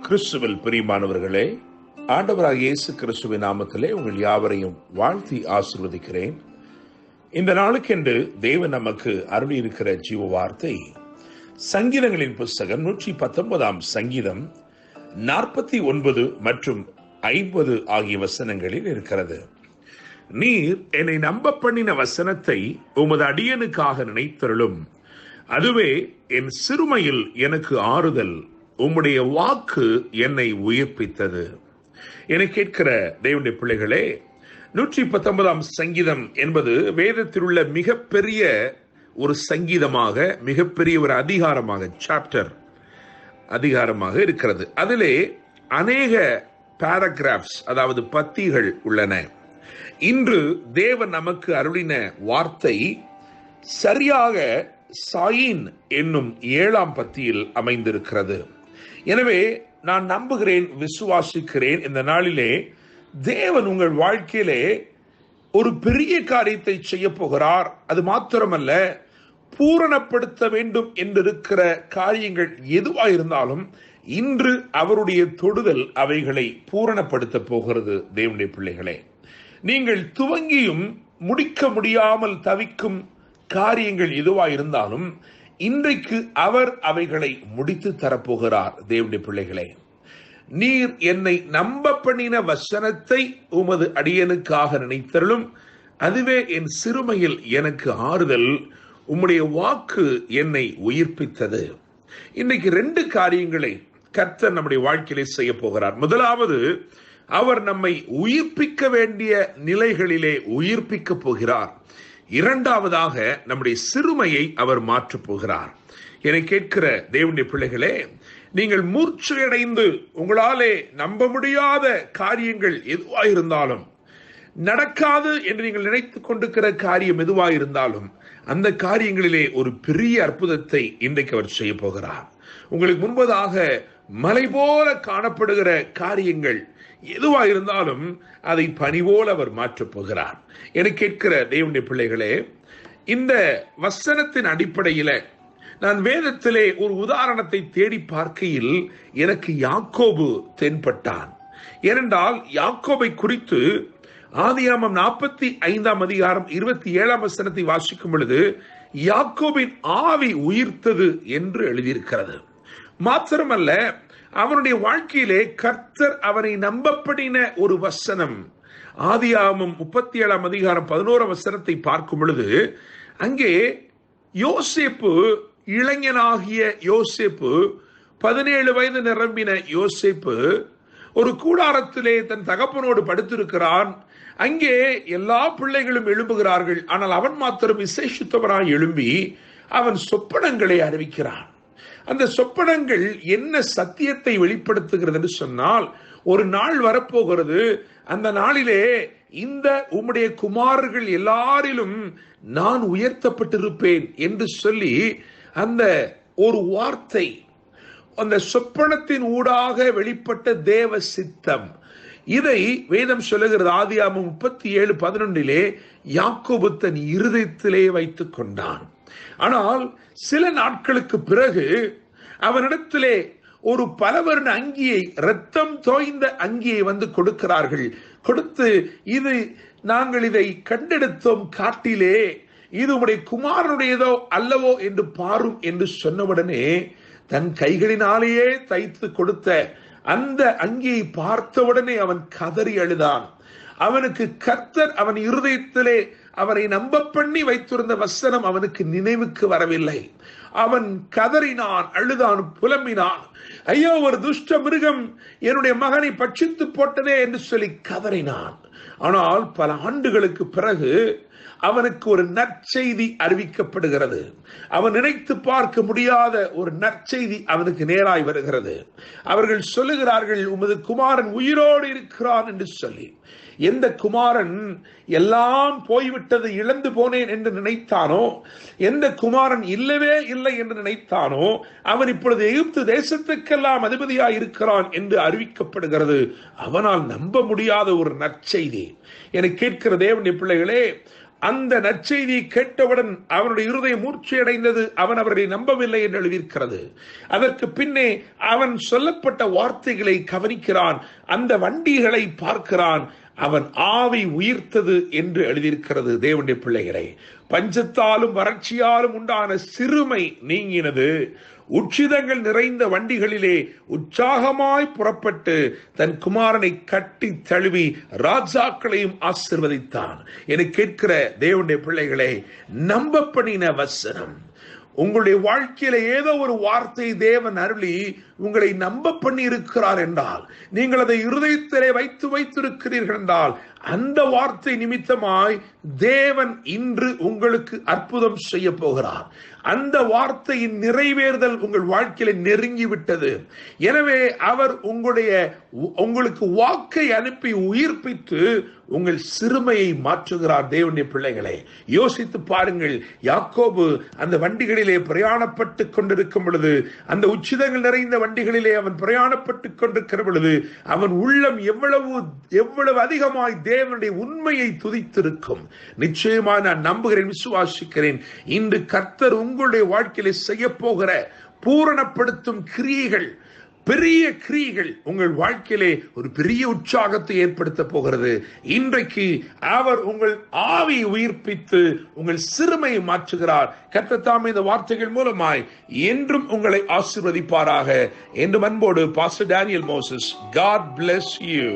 கிறிஸ்துவில் பிரியமானவர்களே, ஆண்டவராகிய இயேசு கிறிஸ்துவின் நாமத்திலே உங்கள் யாவரையும் வாழ்த்தி ஆசீர்வதிக்கிறேன். இந்த நாளுக்கென்று தேவன் நமக்கு அருளியிருக்கிற ஜீவ வார்த்தை சங்கீதங்களின் புஸ்தகம் 119 சங்கீதம் 49 மற்றும் 50 ஆகிய வசனங்களில் இருக்கிறது. நீர் என்னை நம்ப பண்ணின வசனத்தை உமது அடியனுக்காக நினைத்தருளும். அதுவே என் சிறுமையில் எனக்கு ஆறுதல். உம்முடைய வாக்கு என்னை உயிர்ப்பித்தது. என கேட்கிற தேவனுடைய பிள்ளைகளே, 119 சங்கீதம் என்பது வேதத்தில் உள்ள மிகப்பெரிய ஒரு சங்கீதமாக, மிகப்பெரிய ஒரு அதிகாரமாக இருக்கிறது. அதிலே அநேக பாராகிராப்ஸ், அதாவது பத்திகள் உள்ளன. இன்று தேவன் நமக்கு அருளின வார்த்தை சரியாக சாயின் என்னும் 7ஆம் பத்தியில் அமைந்திருக்கிறது. எனவே நான் நம்புகிறேன், விசுவாசிக்கிறேன், இந்த நாளிலே தேவன் உங்கள் வாழ்க்கையிலே ஒரு பெரிய காரியத்தை செய்ய போகிறார். அது மாத்திரமல்ல, பூரணப்படுத்த வேண்டும் என்றிருக்கிற காரியங்கள் எதுவாக இருந்தாலும் இன்று அவருடைய தொடுதல் அவைகளை பூரணப்படுத்த போகிறது. தேவனுடைய பிள்ளைகளே, நீங்கள் துவங்கியும் முடிக்க முடியாமல் தவிக்கும் காரியங்கள் எதுவாக இருந்தாலும் இன்றைக்கு அவர் அவைகளை முடித்து தரப்போகிறார். தேவனுடைய பிள்ளைகளே, நீர் என்னை நம்ப பண்ணின வசனத்தை உமது அடியனுக்காக நினைத்தருளும். அதுவே என் சிறுமையில் எனக்கு ஆறுதல். உம்முடைய வாக்கு என்னை உயிர்ப்பித்தது. இன்னைக்கு 2 காரியங்களை கர்த்தர் நம்முடைய வாழ்க்கையிலே செய்ய போகிறார். முதலாவது, அவர் நம்மை உயிர்ப்பிக்க வேண்டிய நிலைகளிலே உயிர்ப்பிக்க போகிறார். இரண்டாவதாக, நம்முடைய சிறுமையை அவர் மாற்றப் போகிறார். என்னை கேட்கிற தேவனுடைய பிள்ளைகளே, நீங்கள் மூர்ச்சையடைந்து உங்களாலே நம்ப முடியாத காரியங்கள் எதுவாக இருந்தாலும், நடக்காது என்று நீங்கள் நினைத்துக் கொண்டிருக்கிற காரியம் எதுவாக இருந்தாலும், அந்த காரியங்களிலே ஒரு பெரிய அற்புதத்தை இன்றைக்கு அவர் செய்ய போகிறார். உங்களுக்கு முன்பதாக மலை போல காணப்படுகிற காரியங்கள் எதுவாக இருந்தாலும் அதை பனி போல அவர் மாற்றப் போகிறார். என கேட்கிற தேவனுடைய பிள்ளைகளே, இந்த வசனத்தின் அடிப்படையில் நான் வேதத்திலே ஒரு உதாரணத்தை தேடி பார்க்கையில் எனக்கு யாக்கோபு தென்பட்டான். ஏனென்றால் யாக்கோபை குறித்து ஆதியாகமம் 45 அதிகாரம் 27 வசனத்தை வாசிக்கும் பொழுது யாக்கோபின் ஆவி உயிர்த்தது என்று எழுதியிருக்கிறது. மாத்திரமல்ல, அவனுடைய வாழ்க்கையிலே கர்த்தர் அவனை நம்பப்படின ஒரு வசனம். ஆதியாகமம் 37 அதிகாரம் 11 வசனத்தை பார்க்கும் பொழுது அங்கே யோசேப்பு, இளைஞனாகிய யோசேப்பு, 17 வயது நிரம்பின யோசேப்பு ஒரு கூடாரத்திலே தன் தகப்பனோடு படுத்திருக்கிறான். அங்கே எல்லா பிள்ளைகளும் எழும்புகிறார்கள். ஆனால் அவன் மாத்திரம் விசேஷித்தவராய் எழும்பி அவன் சொப்பனங்களை அறிவிக்கிறான். அந்த சொப்பனங்கள் என்ன சத்தியத்தை வெளிப்படுத்துகிறது என்று சொன்னால், ஒரு நாள் வரப்போகிறது, அந்த நாளிலே இந்த உம்முடைய குமாரர்கள் எல்லாரிலும் நான் உயர்த்தப்பட்டிருப்பேன் என்று சொல்லி அந்த ஒரு வார்த்தை, அந்த சொப்பனத்தின் ஊடாக வெளிப்பட்ட தேவ சித்தம், இதை வேதம் சொல்லுகிறது. ஆதியாகமம் 37:11 யாக்கோபு தன் இருதயத்திலே வைத்துக் கொண்டான். ஆனால் சில நாட்களுக்கு பிறகு அவனிடத்திலே ஒரு பலவர்ண அங்கியை, இரத்தம் தோய்ந்த அங்கியை வந்து கொடுக்கிறார்கள். கொடுத்து, இது நாங்கள் இதை கண்டெடுத்தோம் காட்டிலே, இது உம்முடைய குமாரனுடையதோ அல்லவோ என்று பாரும் என்று சொன்னவுடனே தன் கைகளினாலேயே தைத்து கொடுத்த அந்த அங்கியை பார்த்தவுடனே அவன் கதறி அழுதான். அவனுக்கு கர்த்தர் அவன் இருதயத்திலே அவரை நம்ப பண்ணி வைத்திருந்த வசனம் அவனுக்கு நினைவுக்கு வரவில்லை. அவன் கதறினான், அழுதான், புலம்பினான். ஐயோ, ஒரு துஷ்ட மிருகம் என்னுடைய மகனை பட்சித்து போட்டதே என்று சொல்லி கதறினான். ஆனால் பல ஆண்டுகளுக்கு பிறகு அவனுக்கு ஒரு நற்செய்தி அறிவிக்கப்படுகிறது. அவன் நினைத்து பார்க்க முடியாத ஒரு நற்செய்தி அவனுக்கு நேராய் வருகிறது. அவர்கள் சொல்லுகிறார்கள், உமது குமாரன் உயிரோடு இருக்கிறான் என்று சொல்லி. எந்த குமாரன் எல்லாம் போய்விட்டது, இழந்து போனேன் என்று நினைத்தானோ, எந்த குமாரன் இல்லவே இல்லை என்று நினைத்தானோ, அவன் இப்பொழுது எகிப்து தேசத்துக்கெல்லாம் அதிபதியாய் இருக்கிறான் என்று அறிவிக்கப்படுகிறது. அவனால் நம்ப முடியாத ஒரு நற்செய்தி. என கேட்கிற தேவனுடைய பிள்ளைகளே, அந்த நற்செய்தியை கேட்டவுடன் அவனுடைய இருதயம் மூர்ச்சையடைந்தது. அவன் அவரை நம்பவில்லை என்று எழுதியிருக்கிறது. அதற்கு பின்னே அவன் சொல்லப்பட்ட வார்த்தைகளை கவனிக்கிறான், அந்த வண்டிகளை பார்க்கிறான். அவன் ஆவி உயிர்த்தது என்று எழுதியிருக்கிறது. தேவனுடைய பிள்ளைகளை, பஞ்சத்தாலும் வறட்சியாலும் உண்டான சிறுமை நீங்கினது. உச்சிதங்கள் நிறைந்த வண்டிகளிலே உற்சாகமாய் புறப்பட்டு தன் குமாரனை கட்டி தழுவி ராஜாக்களையும் ஆசீர்வதித்தான். என கேட்கிற தேவனுடைய பிள்ளைகளே, நம்ப பண்ணின வசனம். உங்களுடைய வாழ்க்கையில ஏதோ ஒரு வார்த்தை தேவன் அருளி உங்களை நம்ப பண்ணி இருக்கிறார் என்றால், நீங்கள் அதை இருதயத்திலே வைத்திருக்கிறீர்கள் என்றால், அந்த வார்த்தை நிமித்தமாய் தேவன் இன்று உங்களுக்கு அற்புதம் செய்ய போகிறார். அந்த வார்த்தையின் நிறைவேறுதல் உங்கள் வாழ்க்கையில நெருங்கிவிட்டது. எனவே அவர் உங்களுக்கு வாக்கை அனுப்பி உயிர்ப்பித்து உங்கள் சிறுமையை மாற்றுகிறார். தேவனுடைய பிள்ளைகளை, யோசித்து பாருங்கள். யாக்கோபு அந்த வண்டிகளிலே பிரயாணப்பட்டு கொண்டிருக்கும் பொழுது, அந்த உச்சிதங்கள் நிறைந்த வண்டிகளிலே அவன் பிரயாணப்பட்டு கொண்டிருக்கிற பொழுது, அவன் உள்ளம் எவ்வளவு அதிகமாய் தேவனுடைய உண்மையை துதித்திருக்கும். நிச்சயமாக நான் நம்புகிறேன், விசுவாசிக்கிறேன். இன்று கர்த்தர் உங்களுடைய வாழ்க்கையிலே செய்ய போகிற பூரணப்படுத்தும் கிரியைகள், பெரிய கிரியைகள் உங்கள் வாழ்க்கையிலே ஒரு பெரிய உற்சாகத்தை ஏற்படுத்த போகிறது. இன்றைக்கு அவர் உங்கள் ஆவியை உயிர்ப்பித்து உங்கள் சிறுமையை மாற்றுகிறார். கர்த்தர் தாமே இந்த வார்த்தைகள் மூலமாய் என்றும் உங்களை ஆசீர்வதிப்பாராக. என்று அன்போடு pastor Daniel Moses. God bless you.